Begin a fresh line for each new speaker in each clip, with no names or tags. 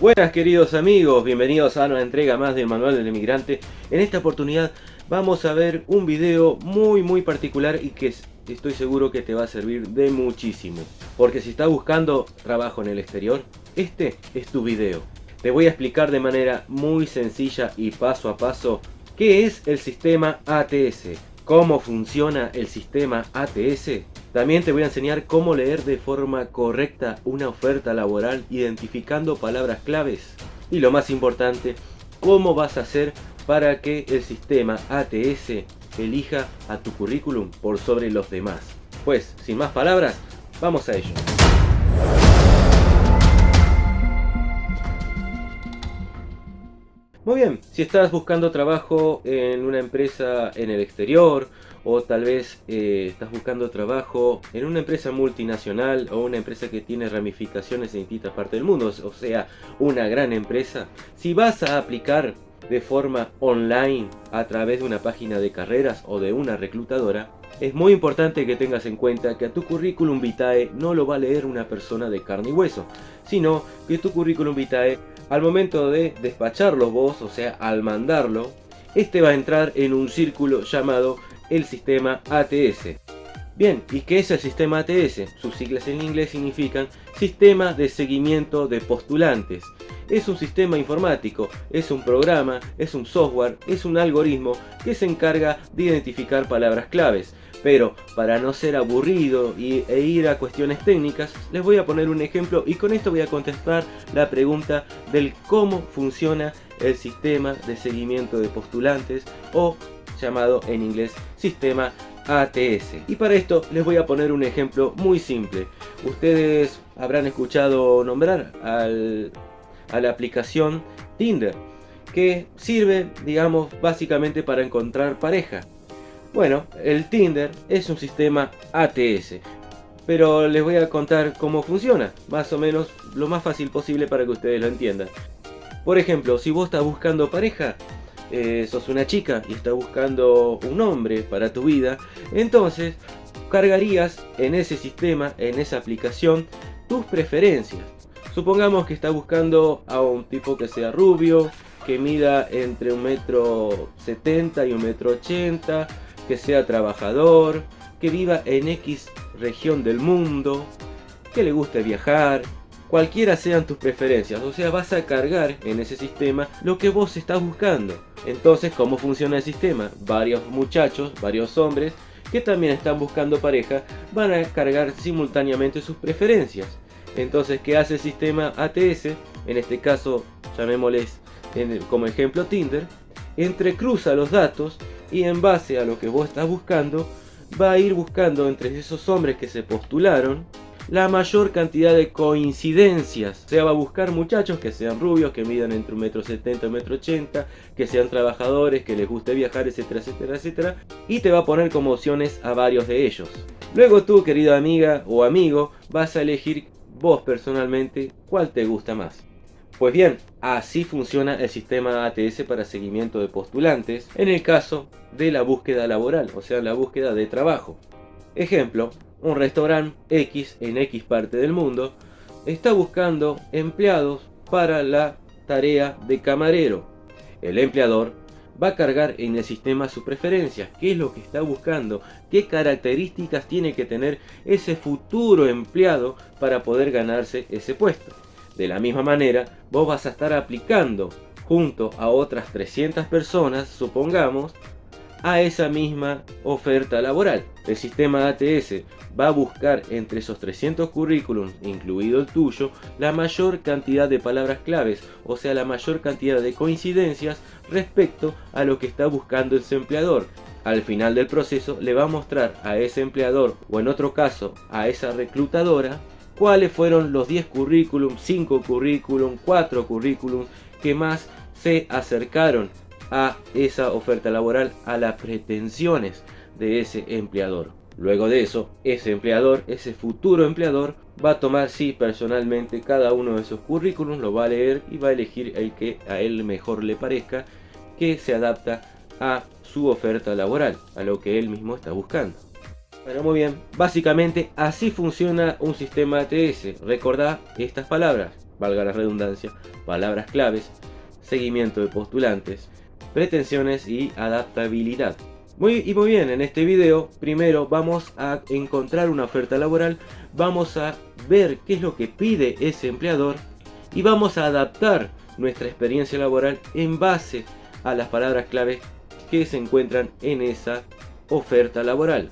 Buenas queridos amigos, bienvenidos a una entrega más del Manual del Emigrante. En esta oportunidad vamos a ver un video muy particular y que estoy seguro que te va a servir de muchísimo. Porque si estás buscando trabajo en el exterior, este es tu video. Te voy a explicar de manera muy sencilla y paso a paso qué es el sistema ATS, cómo funciona el sistema ATS. También te voy a enseñar cómo leer de forma correcta una oferta laboral identificando palabras claves. Y lo más importante, cómo vas a hacer para que el sistema ATS elija a tu currículum por sobre los demás. Pues, sin más palabras, vamos a ello. Muy bien, si estás buscando trabajo en una empresa en el exterior o tal vez estás buscando trabajo en una empresa multinacional o una empresa que tiene ramificaciones en distintas partes del mundo, o sea, una gran empresa, si vas a aplicar de forma online a través de una página de carreras o de una reclutadora, es muy importante que tengas en cuenta que a tu currículum vitae no lo va a leer una persona de carne y hueso, sino que tu currículum vitae, al momento de despacharlo vos, o sea, al mandarlo, este va a entrar en un círculo llamado el sistema ATS. Bien, ¿y qué es el sistema ATS? Sus siglas en inglés significan Sistema de Seguimiento de Postulantes. Es un sistema informático, es un programa, es un software, es un algoritmo que se encarga de identificar palabras claves. Pero para no ser aburrido e ir a cuestiones técnicas, les voy a poner un ejemplo y con esto voy a contestar la pregunta del cómo funciona el sistema de seguimiento de postulantes, o llamado en inglés sistema ATS. Y para esto les voy a poner un ejemplo muy simple. Ustedes habrán escuchado nombrar a la aplicación Tinder, que sirve, digamos, básicamente para encontrar pareja. Bueno, el Tinder es un sistema ATS, pero les voy a contar cómo funciona, más o menos lo más fácil posible para que ustedes lo entiendan. Por ejemplo, si vos estás buscando pareja, sos una chica y estás buscando un hombre para tu vida, entonces cargarías en ese sistema, en esa aplicación, tus preferencias. Supongamos que estás buscando a un tipo que sea rubio, que mida entre 1,70 m y 1,80 m, que sea trabajador, que viva en X región del mundo, que le guste viajar. Cualquiera sean tus preferencias, o sea, vas a cargar en ese sistema lo que vos estás buscando. Entonces, ¿cómo funciona el sistema? Varios muchachos, varios hombres que también están buscando pareja van a cargar simultáneamente sus preferencias. Entonces, ¿qué hace el sistema ATS? En este caso, llamémosles como ejemplo Tinder. Entrecruza los datos y en base a lo que vos estás buscando, va a ir buscando entre esos hombres que se postularon la mayor cantidad de coincidencias. O sea, va a buscar muchachos que sean rubios, que midan entre 1,70 m y 1,80 m, que sean trabajadores, que les guste viajar, etcétera. Y te va a poner como opciones a varios de ellos. Luego tú, querida amiga o amigo, vas a elegir vos personalmente cuál te gusta más. Pues bien, así funciona el sistema ATS para seguimiento de postulantes en el caso de la búsqueda laboral, o sea, la búsqueda de trabajo. Ejemplo, un restaurante X en X parte del mundo está buscando empleados para la tarea de camarero. El empleador va a cargar en el sistema sus preferencias, qué es lo que está buscando, qué características tiene que tener ese futuro empleado para poder ganarse ese puesto. De la misma manera, vos vas a estar aplicando junto a otras 300 personas, supongamos, a esa misma oferta laboral. El sistema ATS va a buscar entre esos 300 currículums, incluido el tuyo, la mayor cantidad de palabras claves, o sea, la mayor cantidad de coincidencias respecto a lo que está buscando ese empleador. Al final del proceso le va a mostrar a ese empleador, o en otro caso a esa reclutadora, cuáles fueron los 10 currículums, 5 currículums, 4 currículums que más se acercaron a esa oferta laboral, a las pretensiones de ese empleador. Luego de eso, ese empleador, ese futuro empleador, va a tomar personalmente cada uno de esos currículums, lo va a leer y va a elegir el que a él mejor le parezca, que se adapta a su oferta laboral, a lo que él mismo está buscando. Bueno, muy bien, básicamente así funciona un sistema ATS. Recordá estas palabras: valga la redundancia, palabras claves, seguimiento de postulantes, pretensiones y adaptabilidad. Muy bien, en este video primero vamos a encontrar una oferta laboral, vamos a ver qué es lo que pide ese empleador y vamos a adaptar nuestra experiencia laboral en base a las palabras clave que se encuentran en esa oferta laboral.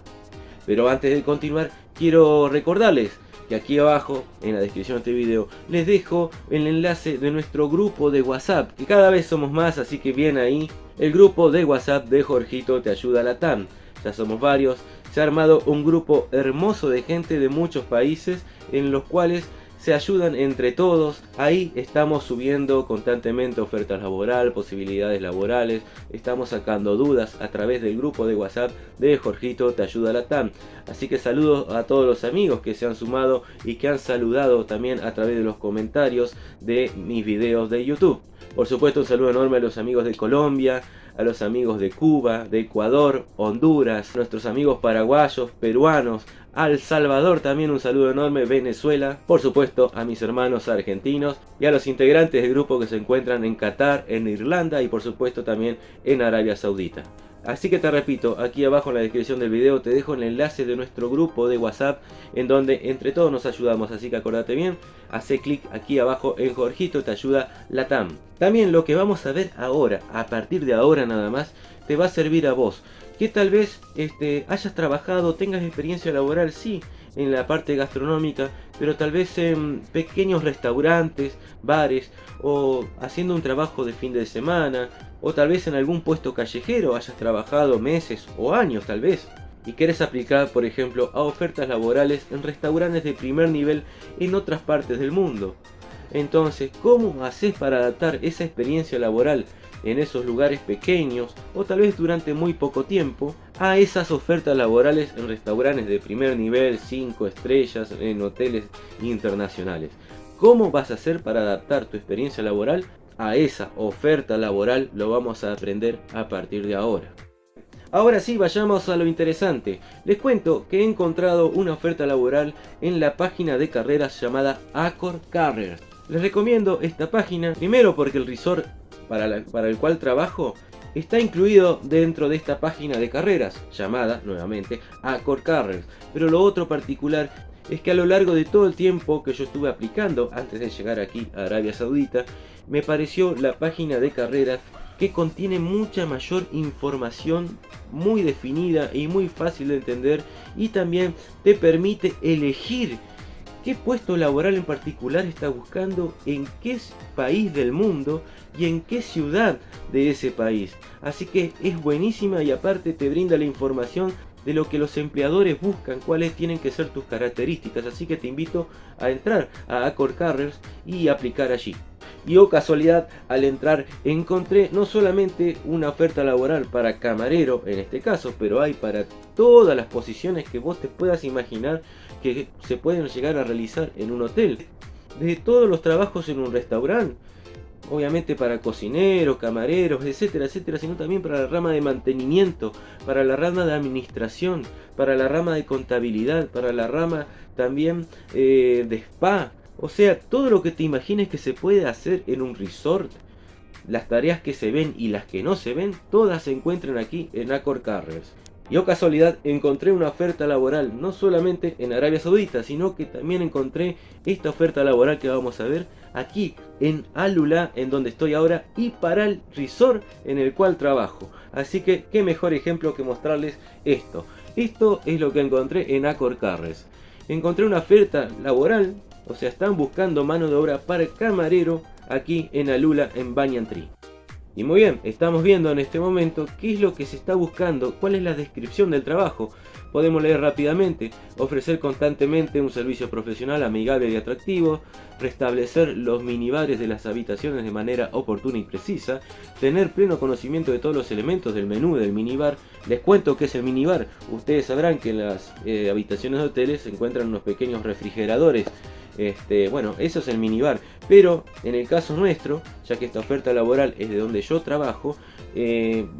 Pero antes de continuar, quiero recordarles que aquí abajo en la descripción de este video les dejo el enlace de nuestro grupo de WhatsApp, que cada vez somos más, así que bien ahí, el grupo de WhatsApp de Jorgito Te Ayuda Latam. Ya somos varios, se ha armado un grupo hermoso de gente de muchos países en los cuales se ayudan entre todos. Ahí estamos subiendo constantemente ofertas laborales, posibilidades laborales, estamos sacando dudas a través del grupo de WhatsApp de Jorgito Te Ayuda Latam. Así que saludos a todos los amigos que se han sumado y que han saludado también a través de los comentarios de mis videos de YouTube. Por supuesto, un saludo enorme a los amigos de Colombia, a los amigos de Cuba, de Ecuador, Honduras, nuestros amigos paraguayos, peruanos, a El Salvador también un saludo enorme, Venezuela, por supuesto a mis hermanos argentinos y a los integrantes del grupo que se encuentran en Qatar, en Irlanda y por supuesto también en Arabia Saudita. Así que te repito, aquí abajo en la descripción del video te dejo el enlace de nuestro grupo de WhatsApp en donde entre todos nos ayudamos, así que acordate bien, hace clic aquí abajo en Jorgito Te Ayuda Latam. También lo que vamos a ver ahora, a partir de ahora nada más, te va a servir a vos, que tal vez hayas trabajado, tengas experiencia laboral, sí, en la parte gastronómica, pero tal vez en pequeños restaurantes, bares, o haciendo un trabajo de fin de semana, o tal vez en algún puesto callejero hayas trabajado meses o años tal vez, y quieres aplicar por ejemplo a ofertas laborales en restaurantes de primer nivel en otras partes del mundo. Entonces, ¿cómo haces para adaptar esa experiencia laboral en esos lugares pequeños o tal vez durante muy poco tiempo a esas ofertas laborales en restaurantes de primer nivel, 5 estrellas, en hoteles internacionales? ¿Cómo vas a hacer para adaptar tu experiencia laboral a esa oferta laboral? Lo vamos a aprender a partir de ahora. Ahora sí, vayamos a lo interesante. Les cuento que he encontrado una oferta laboral en la página de carreras llamada Accor Careers. Les recomiendo esta página, primero porque el resort para el cual trabajo está incluido dentro de esta página de carreras, llamada nuevamente Accor Careers. Pero lo otro particular es que a lo largo de todo el tiempo que yo estuve aplicando antes de llegar aquí a Arabia Saudita, me pareció la página de carreras que contiene mucha mayor información muy definida y muy fácil de entender, y también te permite elegir qué puesto laboral en particular está buscando, en qué país del mundo y en qué ciudad de ese país. Así que es buenísima y aparte te brinda la información de lo que los empleadores buscan, cuáles tienen que ser tus características. Así que te invito a entrar a Accor Careers y aplicar allí. Y oh casualidad, al entrar encontré no solamente una oferta laboral para camarero en este caso, pero hay para todas las posiciones que vos te puedas imaginar que se pueden llegar a realizar en un hotel. Desde todos los trabajos en un restaurante, obviamente para cocineros, camareros, etcétera, etcétera, sino también para la rama de mantenimiento, para la rama de administración, para la rama de contabilidad, para la rama también de spa. O sea, todo lo que te imagines que se puede hacer en un resort, las tareas que se ven y las que no se ven, todas se encuentran aquí en Accor Careers. Y oh casualidad, encontré una oferta laboral no solamente en Arabia Saudita, sino que también encontré esta oferta laboral que vamos a ver aquí en Alula, en donde estoy ahora, y para el resort en el cual trabajo. Así que qué mejor ejemplo que mostrarles esto. Esto es lo que encontré en Accor Careers. Encontré una oferta laboral. O sea, están buscando mano de obra para camarero aquí en Alula, en Banyan Tree. Y muy bien, estamos viendo en este momento qué es lo que se está buscando, cuál es la descripción del trabajo. Podemos leer rápidamente: ofrecer constantemente un servicio profesional amigable y atractivo, restablecer los minibares de las habitaciones de manera oportuna y precisa, tener pleno conocimiento de todos los elementos del menú del minibar. Les cuento qué es el minibar. Ustedes sabrán que en las habitaciones de hoteles se encuentran unos pequeños refrigeradores Bueno, eso es el minibar. Pero en el caso nuestro, ya que esta oferta laboral es de donde yo trabajo,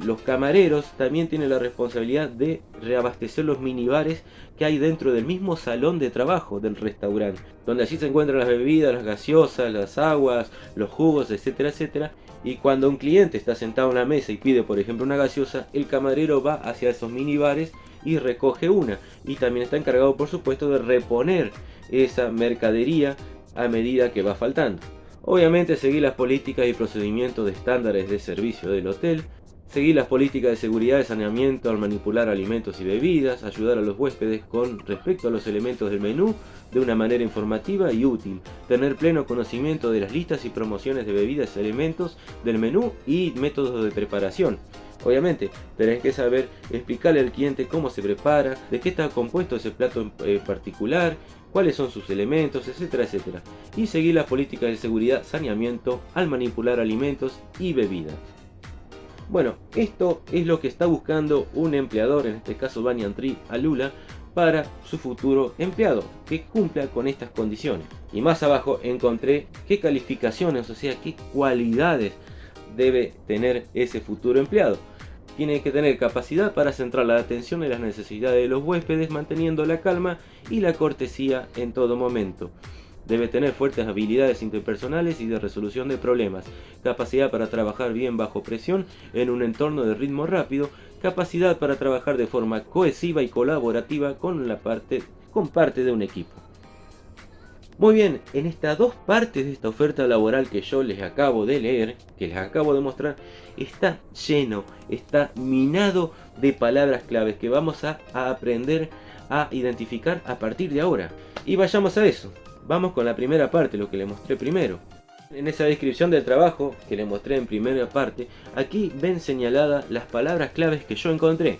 los camareros también tienen la responsabilidad de reabastecer los minibares que hay dentro del mismo salón de trabajo del restaurante, donde allí se encuentran las bebidas, las gaseosas, las aguas, los jugos, etcétera, etcétera. Y cuando un cliente está sentado en la mesa y pide, por ejemplo, una gaseosa, el camarero va hacia esos minibares y recoge una. Y también está encargado, por supuesto, de reponer esa mercadería a medida que va faltando. Obviamente seguir las políticas y procedimientos de estándares de servicio del hotel, seguir las políticas de seguridad y saneamiento al manipular alimentos y bebidas, ayudar a los huéspedes con respecto a los elementos del menú de una manera informativa y útil, tener pleno conocimiento de las listas y promociones de bebidas y alimentos del menú y métodos de preparación. Obviamente, tenés que saber explicarle al cliente cómo se prepara, de qué está compuesto ese plato en particular, cuáles son sus elementos, etcétera, etcétera. Y seguir las políticas de seguridad, saneamiento al manipular alimentos y bebidas. Bueno, esto es lo que está buscando un empleador, en este caso Banyan Tree Alula, para su futuro empleado, que cumpla con estas condiciones. Y más abajo encontré qué calificaciones, o sea, qué cualidades debe tener ese futuro empleado. Tiene que tener capacidad para centrar la atención en las necesidades de los huéspedes, manteniendo la calma y la cortesía en todo momento. Debe tener fuertes habilidades interpersonales y de resolución de problemas, capacidad para trabajar bien bajo presión en un entorno de ritmo rápido, capacidad para trabajar de forma cohesiva y colaborativa con parte de un equipo. Muy bien, en estas dos partes de esta oferta laboral que yo les acabo de leer, que les acabo de mostrar, está lleno, está minado de palabras claves que vamos a aprender a identificar a partir de ahora. Y vayamos a eso. Vamos con la primera parte, lo que les mostré primero. En esa descripción del trabajo que les mostré en primera parte, aquí ven señaladas las palabras claves que yo encontré.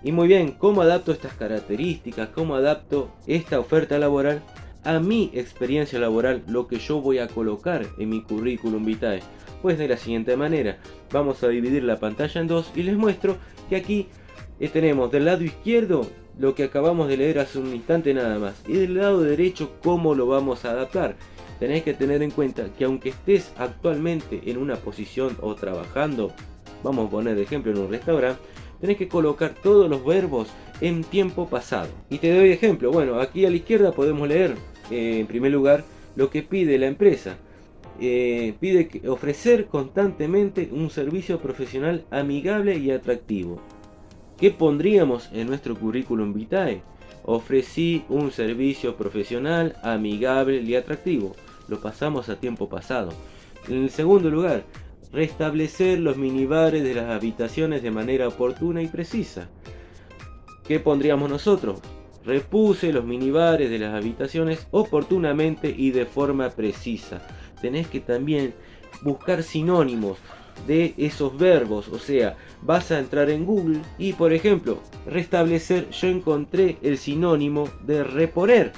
Y muy bien, ¿cómo adapto estas características? ¿Cómo adapto esta oferta laboral a mi experiencia laboral, lo que yo voy a colocar en mi currículum vitae? Pues de la siguiente manera, vamos a dividir la pantalla en dos y les muestro que aquí tenemos del lado izquierdo lo que acabamos de leer hace un instante nada más, y del lado derecho cómo lo vamos a adaptar. Tenéis que tener en cuenta que aunque estés actualmente en una posición o trabajando, vamos a poner de ejemplo en un restaurante, tenés que colocar todos los verbos en tiempo pasado. Y te doy ejemplo, bueno, aquí a la izquierda podemos leer en primer lugar lo que pide la empresa. Pide ofrecer constantemente un servicio profesional amigable y atractivo. ¿Qué pondríamos en nuestro currículum vitae? Ofrecí un servicio profesional amigable y atractivo. Lo pasamos a tiempo pasado. En el segundo lugar, restablecer los minibares de las habitaciones de manera oportuna y precisa. ¿Qué pondríamos nosotros? Repuse los minibares de las habitaciones oportunamente y de forma precisa. Tenés que también buscar sinónimos de esos verbos, o sea, vas a entrar en Google y, por ejemplo, restablecer, yo encontré el sinónimo de reponer,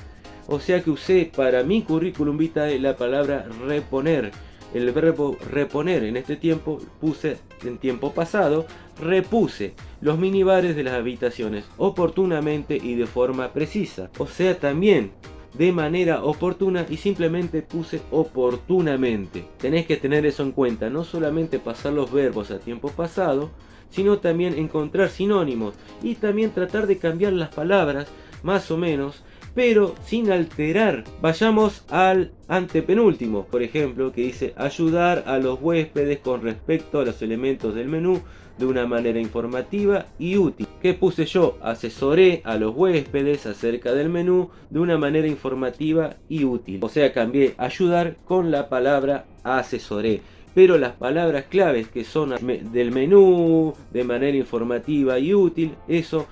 o sea que usé para mi currículum vitae la palabra reponer. El verbo reponer en este tiempo puse en tiempo pasado, repuse los minibares de las habitaciones oportunamente y de forma precisa, o sea también de manera oportuna, y simplemente puse oportunamente. Tenés que tener eso en cuenta, no solamente pasar los verbos a tiempo pasado, sino también encontrar sinónimos y también tratar de cambiar las palabras más o menos, pero sin alterar. Vayamos al antepenúltimo, por ejemplo, que dice ayudar a los huéspedes con respecto a los elementos del menú de una manera informativa y útil. ¿Qué puse yo? Asesoré a los huéspedes acerca del menú de una manera informativa y útil. O sea, cambié ayudar con la palabra asesoré. Pero las palabras claves que son del menú, de manera informativa y útil, eso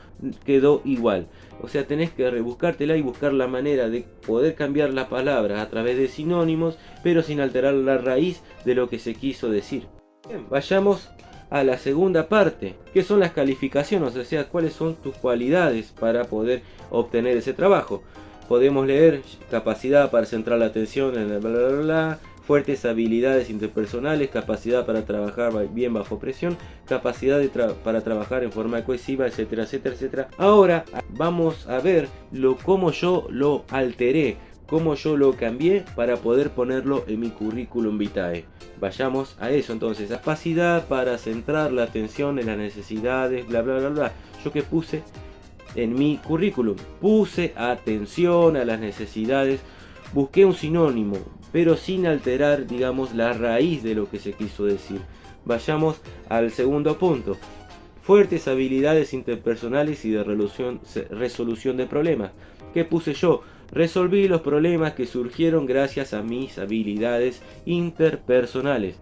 quedó igual. O sea, tenés que rebuscártela y buscar la manera de poder cambiar las palabras a través de sinónimos, pero sin alterar la raíz de lo que se quiso decir. Bien, vayamos a la segunda parte, que son las calificaciones, o sea, cuáles son tus cualidades para poder obtener ese trabajo. Podemos leer capacidad para centrar la atención en el bla bla bla, fuertes habilidades interpersonales, capacidad para trabajar bien bajo presión, capacidad para trabajar en forma cohesiva, etcétera, etcétera, etcétera. Ahora vamos a ver cómo yo lo alteré cómo yo lo cambié para poder ponerlo en mi currículum vitae. Vayamos a eso entonces. Capacidad para centrar la atención en las necesidades, bla bla bla bla. Yo que puse en mi currículum, puse atención a las necesidades, busqué un sinónimo, pero sin alterar, digamos, la raíz de lo que se quiso decir. Vayamos al segundo punto. Fuertes habilidades interpersonales y de resolución de problemas. ¿Qué puse yo? Resolví los problemas que surgieron gracias a mis habilidades interpersonales.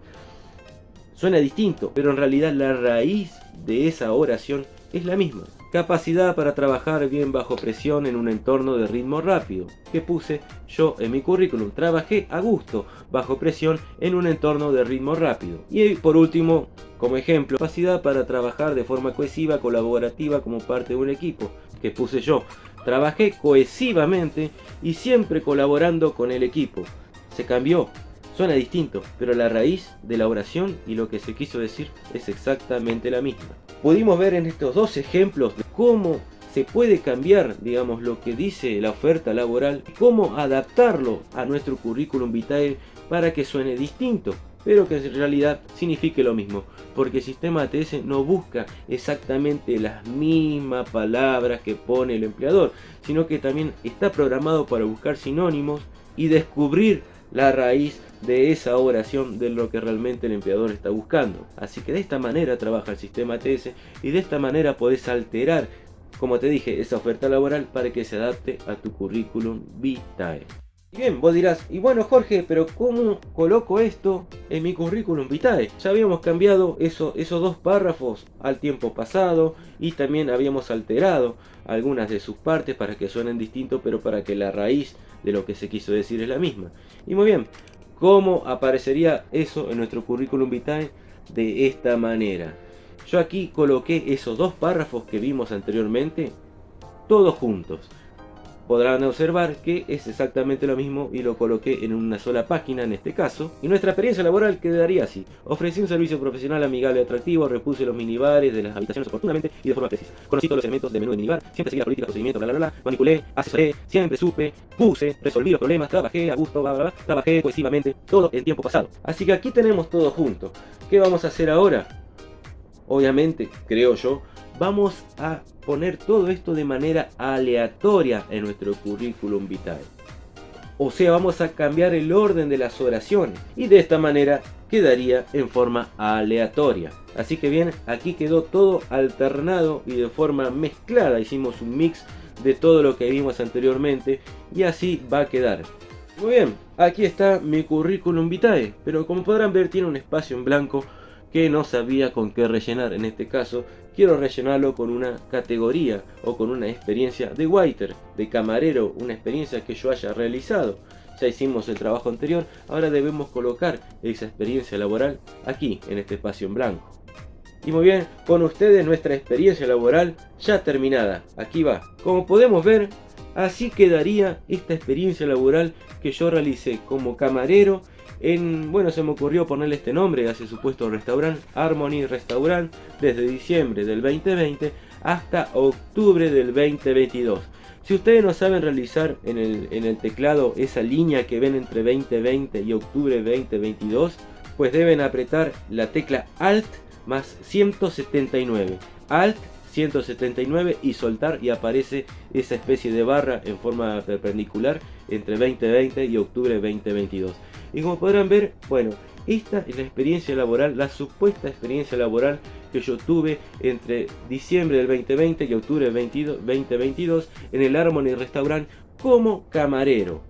Suena distinto, pero en realidad la raíz de esa oración es la misma. Capacidad para trabajar bien bajo presión en un entorno de ritmo rápido. ¿Qué puse yo en mi currículum? Trabajé a gusto bajo presión en un entorno de ritmo rápido. Y por último, como ejemplo, capacidad para trabajar de forma cohesiva, colaborativa como parte de un equipo. ¿Qué puse yo? Trabajé cohesivamente y siempre colaborando con el equipo. Se cambió. Suena distinto, pero la raíz de la oración y lo que se quiso decir es exactamente la misma. Pudimos ver en estos dos ejemplos de cómo se puede cambiar, digamos, lo que dice la oferta laboral, cómo adaptarlo a nuestro currículum vitae para que suene distinto, pero que en realidad signifique lo mismo, porque el sistema ATS no busca exactamente las mismas palabras que pone el empleador, sino que también está programado para buscar sinónimos y descubrir la raíz de esa oración de lo que realmente el empleador está buscando. Así que de esta manera trabaja el sistema ATS y de esta manera podés alterar, como te dije, esa oferta laboral para que se adapte a tu currículum vitae. Y bien, vos dirás, y bueno Jorge, pero ¿cómo coloco esto en mi currículum vitae? Ya habíamos cambiado esos dos párrafos al tiempo pasado y también habíamos alterado algunas de sus partes para que suenen distintos, pero para que la raíz de lo que se quiso decir es la misma. Y muy bien, ¿cómo aparecería eso en nuestro currículum vitae? De esta manera. Yo aquí coloqué esos dos párrafos que vimos anteriormente, todos juntos. Podrán observar que es exactamente lo mismo y lo coloqué en una sola página en este caso. Y nuestra experiencia laboral quedaría así. Ofrecí un servicio profesional amigable y atractivo, repuse los minibares de las habitaciones oportunamente y de forma precisa. Conocí todos los elementos del menú de minibar, siempre seguí la política, procedimiento, bla bla bla, manipulé, asesoré, siempre supe, puse, resolví los problemas, trabajé a gusto, bla bla bla, trabajé cohesivamente, todo en tiempo pasado. Así que aquí tenemos todo junto. ¿Qué vamos a hacer ahora? Obviamente, creo yo, vamos a poner todo esto de manera aleatoria en nuestro currículum vitae. O sea, vamos a cambiar el orden de las oraciones y de esta manera quedaría en forma aleatoria. Así que bien, aquí quedó todo alternado y de forma mezclada. Hicimos un mix de todo lo que vimos anteriormente y así va a quedar. Muy bien, aquí está mi currículum vitae, pero como podrán ver tiene un espacio en blanco que no sabía con qué rellenar. En este caso quiero rellenarlo con una categoría o con una experiencia de waiter, de camarero, una experiencia que yo haya realizado. Ya hicimos el trabajo anterior, ahora debemos colocar esa experiencia laboral aquí en este espacio en blanco. Y muy bien, con ustedes nuestra experiencia laboral ya terminada. Aquí va. Como podemos ver, así quedaría esta experiencia laboral que yo realicé como camarero bueno, se me ocurrió ponerle este nombre a ese supuesto restaurante, Harmony Restaurant, desde diciembre del 2020 hasta octubre del 2022. Si ustedes no saben realizar en el teclado esa línea que ven entre 2020 y octubre 2022, pues deben apretar la tecla Alt más 179. Alt 179 y soltar y aparece esa especie de barra en forma perpendicular entre 2020 y octubre 2022. Y como podrán ver, bueno, esta es la experiencia laboral, la supuesta experiencia laboral que yo tuve entre diciembre del 2020 y octubre del 2022 en el Harmony Restaurant como camarero.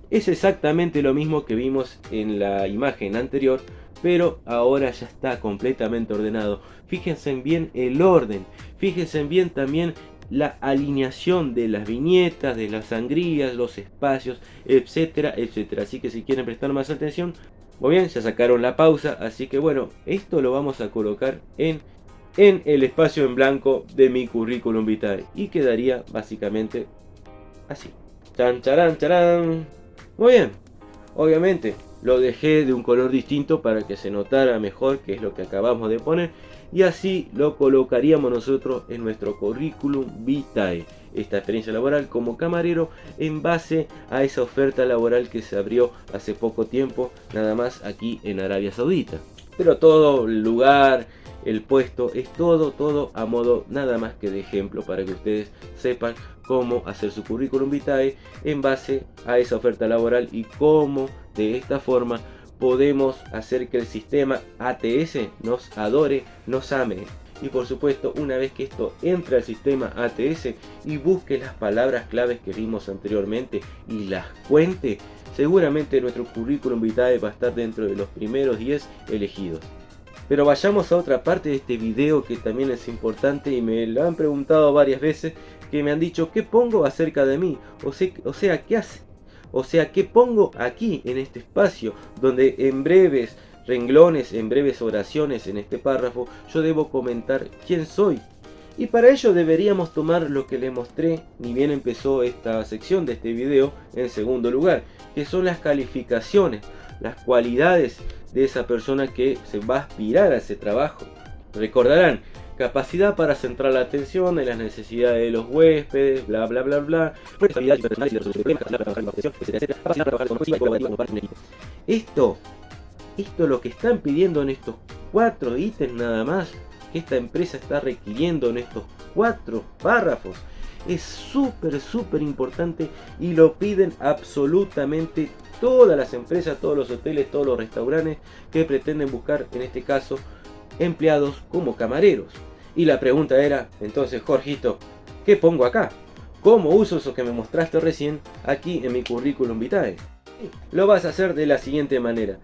Es exactamente lo mismo que vimos en la imagen anterior, pero ahora ya está completamente ordenado. Fíjense bien el orden, fíjense bien también la alineación de las viñetas, de las sangrías, los espacios, etcétera, etcétera. Así que si quieren prestar más atención, muy bien, ya sacaron la pausa, así que bueno, esto lo vamos a colocar en el espacio en blanco de mi currículum vitae y quedaría básicamente así. Chan, charán, charán. Muy bien, obviamente lo dejé de un color distinto para que se notara mejor, que es lo que acabamos de poner. y así lo colocaríamos nosotros en nuestro currículum vitae, esta experiencia laboral como camarero en base a esa oferta laboral que se abrió hace poco tiempo, nada más aquí en Arabia Saudita. Pero todo el lugar, el puesto, es todo a modo nada más que de ejemplo para que ustedes sepan cómo hacer su currículum vitae en base a esa oferta laboral y cómo de esta forma podemos hacer que el sistema ATS nos adore, nos ame. Y por supuesto, una vez que esto entre al sistema ATS y busque las palabras claves que vimos anteriormente y las cuente, seguramente nuestro currículum vitae va a estar dentro de los primeros 10 elegidos. Pero vayamos a otra parte de este video que también es importante y me lo han preguntado varias veces, que me han dicho ¿qué pongo acerca de mí? O sea, ¿qué hace? O sea, ¿qué pongo aquí en este espacio donde en breves renglones, en breves oraciones en este párrafo yo debo comentar quién soy? Y para ello deberíamos tomar lo que le mostré ni bien empezó esta sección de este video en segundo lugar, que son las calificaciones, las cualidades de esa persona que se va a aspirar a ese trabajo. Recordarán, capacidad para centrar la atención en las necesidades de los huéspedes, bla bla bla bla, esto lo que están pidiendo en estos 4 ítems nada más, que esta empresa está requiriendo en estos 4 párrafos, es súper importante y lo piden absolutamente todas las empresas, todos los hoteles, todos los restaurantes que pretenden buscar, en este caso, empleados como camareros. Y la pregunta era, entonces, Jorgito, ¿qué pongo acá? ¿Cómo uso eso que me mostraste recién aquí en mi currículum vitae? Lo vas a hacer de la siguiente manera.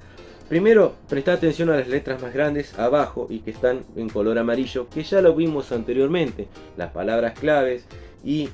Primero, presta atención a las letras más grandes abajo y que están en color amarillo, que ya lo vimos anteriormente, las palabras claves y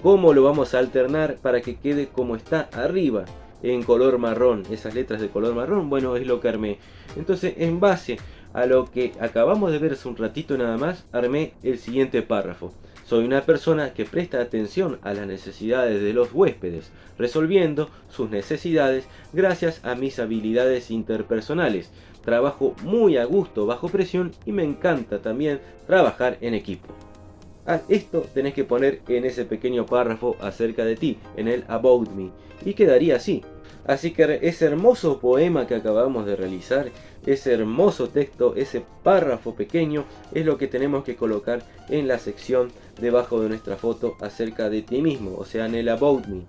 cómo lo vamos a alternar para que quede como está arriba, en color marrón. Esas letras de color marrón, bueno, es lo que armé. Entonces, en base a lo que acabamos de ver hace un ratito nada más, armé el siguiente párrafo. Soy una persona que presta atención a las necesidades de los huéspedes, resolviendo sus necesidades gracias a mis habilidades interpersonales. Trabajo muy a gusto bajo presión y me encanta también trabajar en equipo. Esto tenés que poner en ese pequeño párrafo acerca de ti, en el About Me, y quedaría así. Así que ese hermoso poema que acabamos de realizar, ese hermoso texto, ese párrafo pequeño, es lo que tenemos que colocar en la sección debajo de nuestra foto acerca de ti mismo, o sea, en el About Me.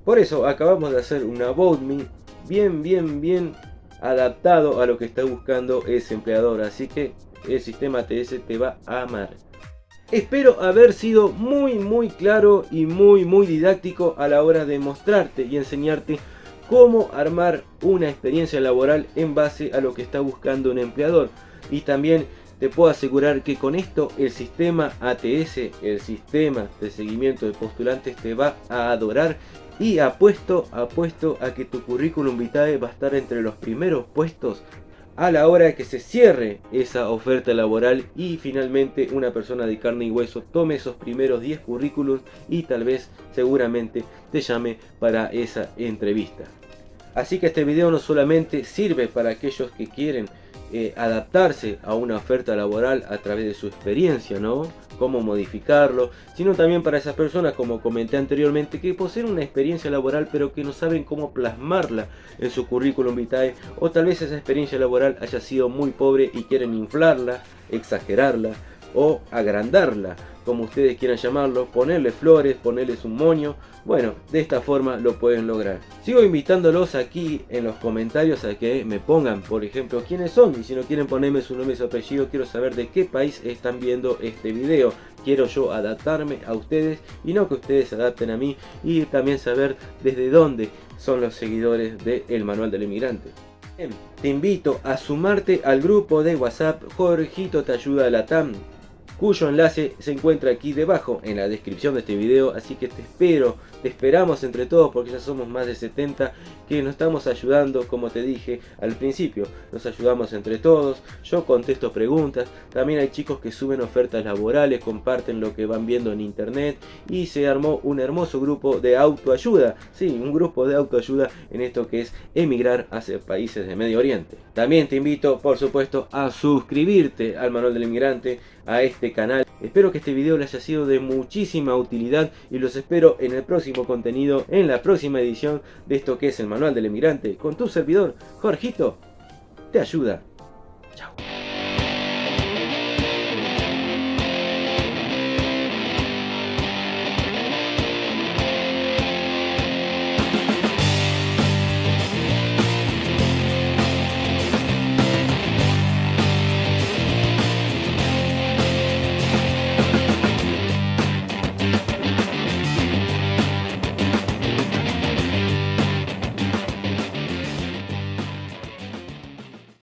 Por eso acabamos de hacer un About Me bien adaptado a lo que está buscando ese empleador, así que el sistema ATS te va a amar. Espero haber sido muy claro y muy didáctico a la hora de mostrarte y enseñarte cómo armar una experiencia laboral en base a lo que está buscando un empleador. Y también te puedo asegurar que con esto el sistema ATS, el sistema de seguimiento de postulantes, te va a adorar. Y apuesto a que tu currículum vitae va a estar entre los primeros puestos a la hora de que se cierre esa oferta laboral y finalmente una persona de carne y hueso tome esos primeros 10 currículums y tal vez seguramente te llame para esa entrevista. Así que este video no solamente sirve para aquellos que quieren adaptarse a una oferta laboral a través de su experiencia, ¿no? Cómo modificarlo, sino también para esas personas, como comenté anteriormente, que poseen una experiencia laboral pero que no saben cómo plasmarla en su currículum vitae, o tal vez esa experiencia laboral haya sido muy pobre y quieren inflarla, exagerarla o agrandarla, como ustedes quieran llamarlo, ponerle flores, ponerles un moño. Bueno, de esta forma lo pueden lograr. Sigo invitándolos aquí en los comentarios a que me pongan, por ejemplo, quiénes son, y si no quieren ponerme su nombre y su apellido, quiero saber de qué país están viendo este video. Quiero yo adaptarme a ustedes y no que ustedes se adapten a mí, y también saber desde dónde son los seguidores del Manual del Inmigrante. Bien, te invito a sumarte al grupo de WhatsApp Jorgito Te Ayuda Latam. cuyo enlace se encuentra aquí debajo en la descripción de este video. Así que te esperamos entre todos, porque ya somos más de 70 que nos estamos ayudando. Como te dije al principio, nos ayudamos entre todos. Yo contesto preguntas, también hay chicos que suben ofertas laborales, comparten lo que van viendo en internet, y se armó un hermoso grupo de autoayuda. Sí, un grupo de autoayuda en esto que es emigrar hacia países de Medio Oriente. También te invito, por supuesto, a suscribirte al Manual del Inmigrante, a este canal. Espero que este video les haya sido de muchísima utilidad y los espero en el próximo contenido, en la próxima edición de esto que es el Manual del Inmigrante, con tu servidor, Jorgito, te ayuda. Chao.